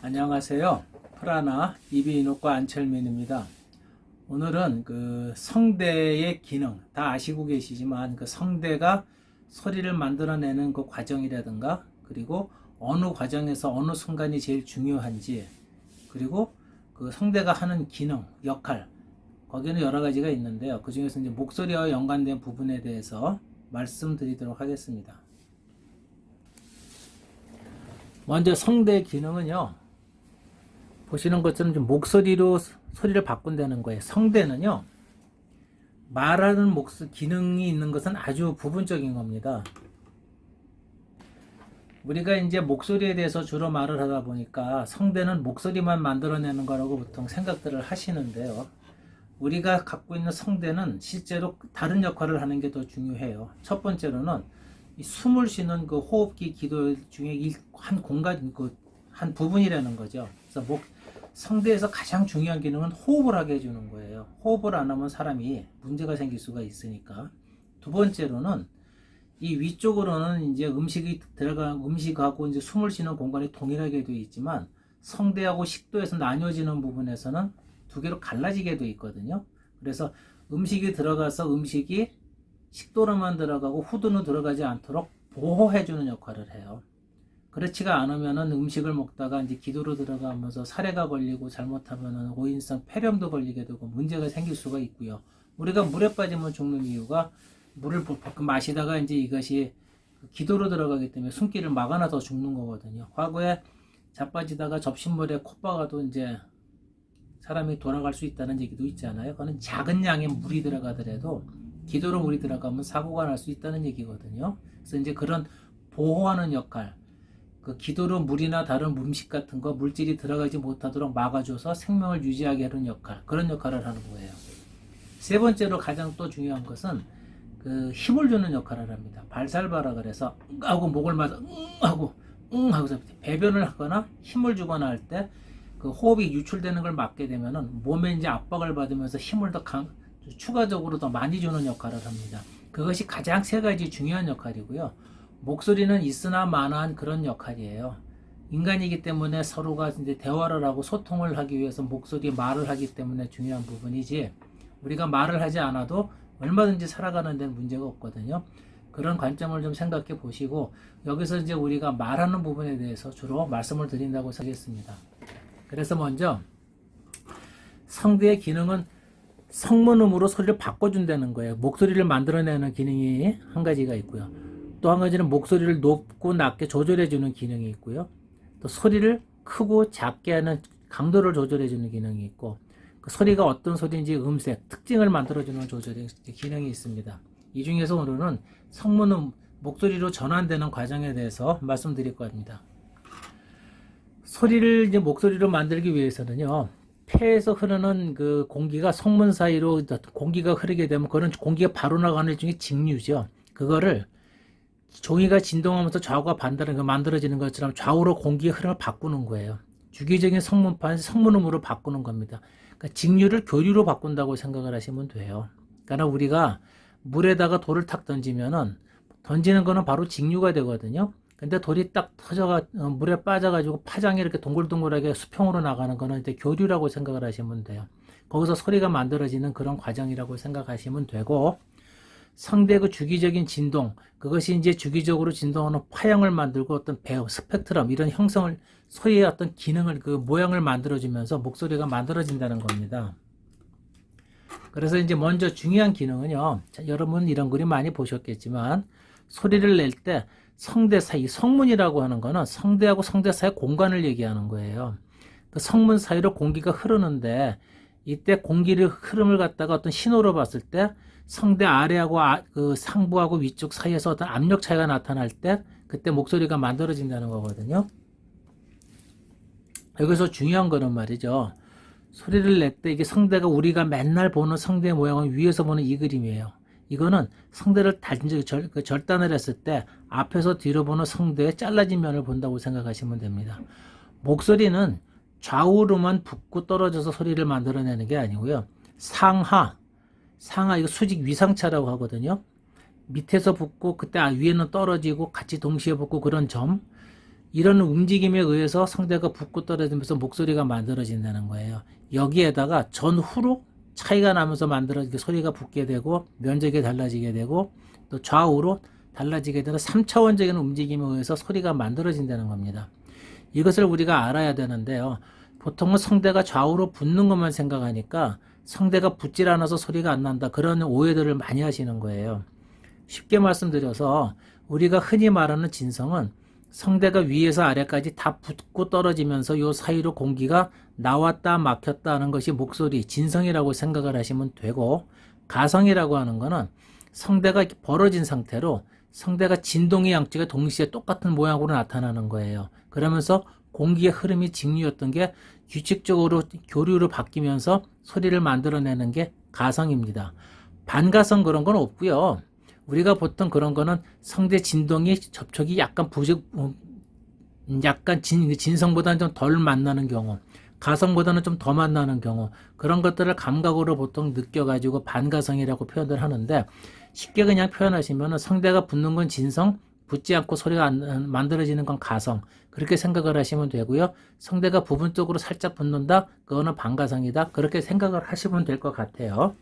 안녕하세요. 프라나 이비인후과 안철민입니다. 오늘은 그 성대의 기능 다 아시고 계시지만 그 성대가 소리를 만들어내는 그 과정이라든가 그리고 어느 과정에서 어느 순간이 제일 중요한지 그리고 그 성대가 하는 기능, 역할 거기는 여러 가지가 있는데요. 그 중에서 이제 목소리와 연관된 부분에 대해서 말씀드리도록 하겠습니다. 먼저 성대 기능은요. 보시는 것처럼 좀 목소리로 소리를 바꾼다는 거예요. 성대는요. 말하는 기능이 있는 것은 아주 부분적인 겁니다. 우리가 이제 목소리에 대해서 주로 말을 하다 보니까 성대는 목소리만 만들어내는 거라고 보통 생각들을 하시는데요. 우리가 갖고 있는 성대는 실제로 다른 역할을 하는 게 더 중요해요. 첫 번째로는 이 숨을 쉬는 그 호흡기 기도 중에 한 공간, 한 부분이라는 거죠. 그래서 성대에서 가장 중요한 기능은 호흡을 하게 해주는 거예요. 호흡을 안 하면 사람이 문제가 생길 수가 있으니까. 두 번째로는 이 위쪽으로는 이제 음식하고 이제 숨을 쉬는 공간이 동일하게 되어 있지만 성대하고 식도에서 나뉘어지는 부분에서는 두 개로 갈라지게 되어 있거든요. 그래서 음식이 들어가서 음식이 식도로만 들어가고 후두는 들어가지 않도록 보호해주는 역할을 해요. 그렇지가 않으면은 음식을 먹다가 이제 기도로 들어가면서 사례가 걸리고 잘못하면은 오인성 폐렴도 걸리게 되고 문제가 생길 수가 있고요. 우리가 물에 빠지면 죽는 이유가 물을 마시다가 이제 이것이 기도로 들어가기 때문에 숨길을 막아놔서 죽는 거거든요. 과거에 자빠지다가 접신물에 코 박아도 이제 사람이 돌아갈 수 있다는 얘기도 있잖아요. 그거는 작은 양의 물이 들어가더라도 기도로 물이 들어가면 사고가 날 수 있다는 얘기거든요. 그래서 이제 그런 보호하는 역할, 그 기도로 물이나 다른 음식 같은 거 물질이 들어가지 못하도록 막아줘서 생명을 유지하게 하는 역할, 그런 역할을 하는 거예요. 세 번째로 가장 또 중요한 것은 그 힘을 주는 역할을 합니다. 발살바라 그래서 하고 목을 맞아 하고 하고서 배변을 하거나 힘을 주거나 할 때 그 호흡이 유출되는 걸 막게 되면은 몸에 이제 압박을 받으면서 힘을 더 추가적으로 더 많이 주는 역할을 합니다. 그것이 가장 세 가지 중요한 역할이고요. 목소리는 있으나 마나한 그런 역할이에요. 인간이기 때문에 서로가 이제 대화를 하고 소통을 하기 위해서 목소리 말을 하기 때문에 중요한 부분이지 우리가 말을 하지 않아도 얼마든지 살아가는 데는 문제가 없거든요. 그런 관점을 좀 생각해 보시고 여기서 이제 우리가 말하는 부분에 대해서 주로 말씀을 드린다고 하겠습니다. 그래서 먼저 성대의 기능은 성문음으로 소리를 바꿔준다는 거예요. 목소리를 만들어내는 기능이 한 가지가 있고요. 또 한 가지는 목소리를 높고 낮게 조절해주는 기능이 있고요. 또 소리를 크고 작게 하는 강도를 조절해주는 기능이 있고 그 소리가 어떤 소리인지 음색, 특징을 만들어주는 조절의 기능이 있습니다. 이 중에서 오늘은 성문음, 목소리로 전환되는 과정에 대해서 말씀드릴 겁니다. 소리를 이제 목소리로 만들기 위해서는요. 폐에서 흐르는 그 공기가 성문 사이로 공기가 흐르게 되면 그런 공기가 바로 나가는 일종의 직류죠. 그거를 종이가 진동하면서 좌우가 반대로 만들어지는 것처럼 좌우로 공기의 흐름을 바꾸는 거예요. 주기적인 성문판, 성문음으로 바꾸는 겁니다. 그러니까 직류를 교류로 바꾼다고 생각을 하시면 돼요. 그러니까 우리가 물에다가 돌을 탁 던지면은 던지는 거는 바로 직류가 되거든요. 근데 돌이 딱 물에 빠져가지고 파장이 이렇게 동글동글하게 수평으로 나가는 거는 이제 교류라고 생각을 하시면 돼요. 거기서 소리가 만들어지는 그런 과정이라고 생각하시면 되고, 성대 그 주기적인 진동, 그것이 이제 주기적으로 진동하는 파형을 만들고 어떤 배우, 스펙트럼, 이런 형성을, 소리의 어떤 기능을, 그 모양을 만들어주면서 목소리가 만들어진다는 겁니다. 그래서 이제 먼저 중요한 기능은요, 여러분 이런 그림 많이 보셨겠지만, 소리를 낼 때 성대 사이, 성문이라고 하는 거는 성대하고 성대 사이 공간을 얘기하는 거예요. 그 성문 사이로 공기가 흐르는데 이때 공기를 흐름을 갖다가 어떤 신호로 봤을 때 성대 아래하고 그 상부하고 위쪽 사이에서 어떤 압력 차이가 나타날 때 그때 목소리가 만들어진다는 거거든요. 여기서 중요한 거는 말이죠. 소리를 낼 때 이게 성대가 우리가 맨날 보는 성대 모양은 위에서 보는 이 그림이에요. 이거는 성대를 절단을 했을 때 앞에서 뒤로 보는 성대의 잘라진 면을 본다고 생각하시면 됩니다. 목소리는 좌우로만 붓고 떨어져서 소리를 만들어내는 게 아니고요. 상하 이거 수직 위상차라고 하거든요. 밑에서 붓고 그때 위에는 떨어지고 같이 동시에 붓고 그런 점, 이런 움직임에 의해서 성대가 붓고 떨어지면서 목소리가 만들어진다는 거예요. 여기에다가 전후로 차이가 나면서 만들어지게 소리가 붙게 되고 면적이 달라지게 되고 또 좌우로 달라지게 되는 3차원적인 움직임에 의해서 소리가 만들어진다는 겁니다. 이것을 우리가 알아야 되는데요. 보통은 성대가 좌우로 붙는 것만 생각하니까 성대가 붙질 않아서 소리가 안 난다. 그런 오해들을 많이 하시는 거예요. 쉽게 말씀드려서 우리가 흔히 말하는 진성은 성대가 위에서 아래까지 다 붙고 떨어지면서 요 사이로 공기가 나왔다 막혔다 하는 것이 목소리, 진성이라고 생각을 하시면 되고, 가성이라고 하는 거는 성대가 벌어진 상태로 성대가 진동의 양쪽에 동시에 똑같은 모양으로 나타나는 거예요. 그러면서 공기의 흐름이 직류였던 게 규칙적으로 교류로 바뀌면서 소리를 만들어내는 게 가성입니다. 반가성 그런 건 없고요. 우리가 보통 그런 거는 성대 진동이 접촉이 약간 진성보다는 좀 덜 만나는 경우, 가성보다는 좀 더 만나는 경우, 그런 것들을 감각으로 보통 느껴가지고 반가성이라고 표현을 하는데, 쉽게 그냥 표현하시면 성대가 붙는 건 진성, 붙지 않고 소리가 만들어지는 건 가성, 그렇게 생각을 하시면 되고요. 성대가 부분적으로 살짝 붙는다, 그거는 반가성이다, 그렇게 생각을 하시면 될 것 같아요.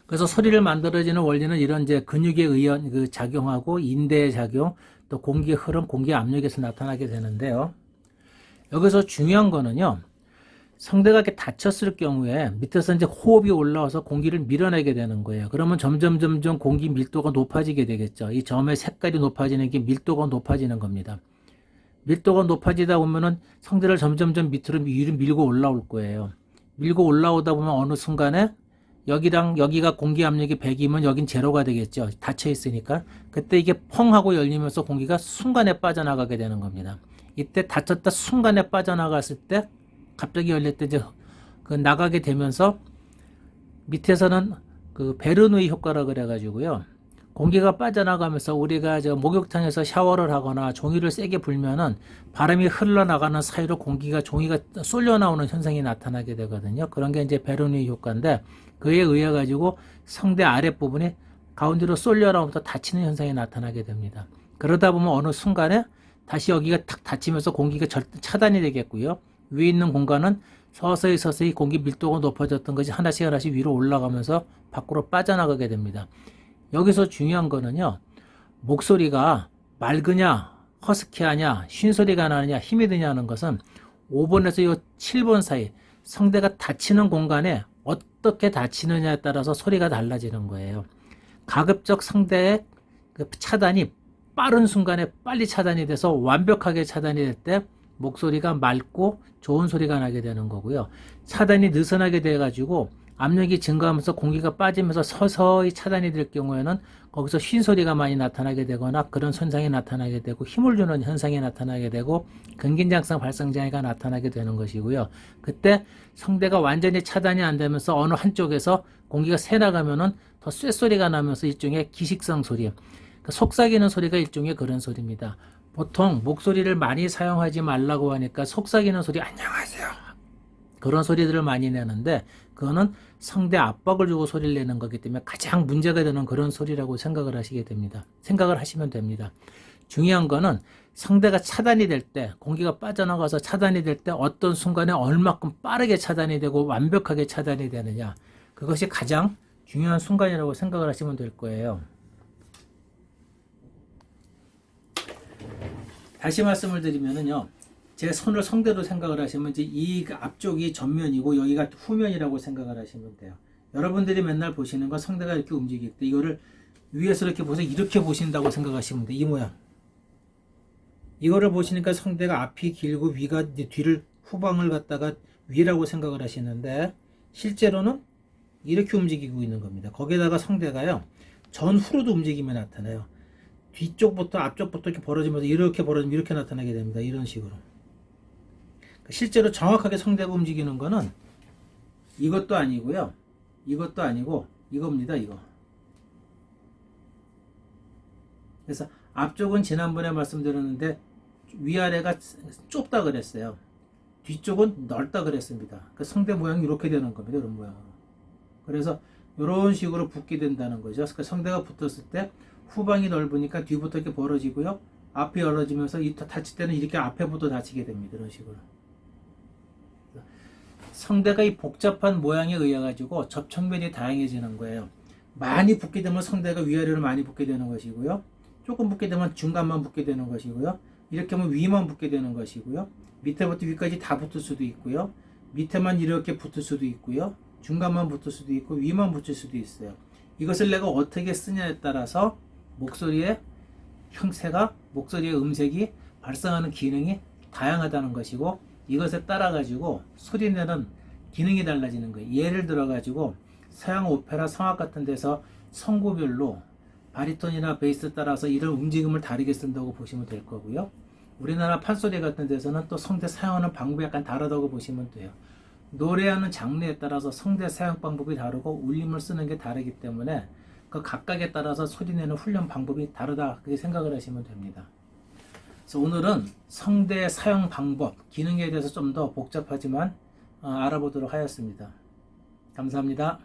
그래서 소리를 만들어지는 원리는 이런 이제 근육에 의한 그 작용하고 인대의 작용, 또 공기의 흐름, 공기 압력에서 나타나게 되는데요. 여기서 중요한 거는요. 성대가 이렇게 닫혔을 경우에 밑에서 이제 호흡이 올라와서 공기를 밀어내게 되는 거예요. 그러면 점점 공기 밀도가 높아지게 되겠죠. 이 점의 색깔이 높아지는 게 밀도가 높아지는 겁니다. 밀도가 높아지다 보면은 성대를 점점 밑으로 위로 밀고 올라올 거예요. 밀고 올라오다 보면 어느 순간에 여기가 공기 압력이 100이면 여긴 제로가 되겠죠. 닫혀 있으니까. 그때 이게 펑 하고 열리면서 공기가 순간에 빠져나가게 되는 겁니다. 이때 닫혔다 순간에 빠져나갔을 때 갑자기 열릴 때 이제 그 나가게 되면서 밑에서는 그 베르누이 효과라 그래가지고요. 공기가 빠져나가면서 우리가 저 목욕탕에서 샤워를 하거나 종이를 세게 불면은 바람이 흘러나가는 사이로 종이가 쏠려 나오는 현상이 나타나게 되거든요. 그런 게 이제 베르누이 효과인데, 그에 의해 가지고 성대 아랫부분이 가운데로 쏠려 나오면서 닫히는 현상이 나타나게 됩니다. 그러다 보면 어느 순간에 다시 여기가 탁 닫히면서 공기가 차단이 되겠고요. 위에 있는 공간은 서서히 공기 밀도가 높아졌던 것이 하나씩 위로 올라가면서 밖으로 빠져나가게 됩니다. 여기서 중요한 거는요. 목소리가 맑으냐, 허스키하냐, 쉰소리가 나느냐, 힘이 드냐는 것은 5번에서 7번 사이 성대가 닫히는 공간에 어떻게 닫히느냐에 따라서 소리가 달라지는 거예요. 가급적 성대의 그 차단이 빠른 순간에 빨리 차단이 돼서 완벽하게 차단이 될 때 목소리가 맑고 좋은 소리가 나게 되는 거고요. 차단이 느슨하게 돼가지고 압력이 증가하면서 공기가 빠지면서 서서히 차단이 될 경우에는 거기서 쉰소리가 많이 나타나게 되거나 그런 현상이 나타나게 되고 힘을 주는 현상이 나타나게 되고 근긴장성 발성장애가 나타나게 되는 것이고요. 그때 성대가 완전히 차단이 안 되면서 어느 한쪽에서 공기가 새 나가면은 더 쇳소리가 나면서 일종의 기식성 소리, 그러니까 속삭이는 소리가 일종의 그런 소리입니다. 보통 목소리를 많이 사용하지 말라고 하니까 속삭이는 소리, 안녕하세요, 그런 소리들을 많이 내는데, 그거는 성대 압박을 주고 소리를 내는 거기 때문에 가장 문제가 되는 그런 소리라고 생각을 하시면 됩니다. 중요한 거는 성대가 차단이 될 때, 공기가 빠져나가서 차단이 될 때 어떤 순간에 얼마큼 빠르게 차단이 되고 완벽하게 차단이 되느냐, 그것이 가장 중요한 순간이라고 생각을 하시면 될 거예요. 다시 말씀을 드리면은요, 제 손을 성대로 생각을 하시면 이제 이 앞쪽이 전면이고 여기가 후면이라고 생각을 하시면 돼요. 여러분들이 맨날 보시는 건 성대가 이렇게 움직일 때 이거를 위에서 이렇게 보세요. 이렇게 보신다고 생각하시면 돼요. 이 모양. 이거를 보시니까 성대가 앞이 길고 위가 이제 뒤를 후방을 갖다가 위라고 생각을 하시는데, 실제로는 이렇게 움직이고 있는 겁니다. 거기에다가 성대가요, 전후로도 움직임이 나타나요. 뒤쪽부터 앞쪽부터 이렇게 벌어지면서 이렇게 벌어지면 이렇게 나타나게 됩니다. 이런 식으로. 실제로 정확하게 성대가 움직이는 거는 이것도 아니고요. 이것도 아니고 이겁니다. 이거. 그래서 앞쪽은 지난번에 말씀드렸는데 위아래가 좁다 그랬어요. 뒤쪽은 넓다 그랬습니다. 그 성대 모양이 이렇게 되는 겁니다. 이런 모양으로. 그래서 이런 식으로 붙게 된다는 거죠. 그러니까 성대가 붙었을 때 후방이 넓으니까 뒤부터 이렇게 벌어지고요. 앞이 열어지면서 다칠 때는 이렇게 앞에부터 다치게 됩니다. 이런 식으로. 성대가 이 복잡한 모양에 의해 가지고 접촉면이 다양해지는 거예요. 많이 붓게 되면 성대가 위아래로 많이 붓게 되는 것이고요. 조금 붓게 되면 중간만 붓게 되는 것이고요. 이렇게 하면 위만 붓게 되는 것이고요. 밑에부터 위까지 다 붙을 수도 있고요. 밑에만 이렇게 붙을 수도 있고요. 중간만 붙을 수도 있고 위만 붙을 수도 있어요. 이것을 내가 어떻게 쓰냐에 따라서 목소리의 형태가, 목소리의 음색이 발생하는 기능이 다양하다는 것이고, 이것에 따라 가지고 소리내는 기능이 달라지는 거예요. 예를 들어 가지고 서양 오페라 성악 같은 데서 성구별로 바리톤이나 베이스 따라서 이런 움직임을 다르게 쓴다고 보시면 될 거고요. 우리나라 판소리 같은 데서는 또 성대 사용하는 방법이 약간 다르다고 보시면 돼요. 노래하는 장르에 따라서 성대 사용 방법이 다르고 울림을 쓰는 게 다르기 때문에 그 각각에 따라서 소리내는 훈련 방법이 다르다, 그렇게 생각을 하시면 됩니다. 그래서 오늘은 성대 사용 방법, 기능에 대해서 좀 더 복잡하지만 알아보도록 하였습니다. 감사합니다.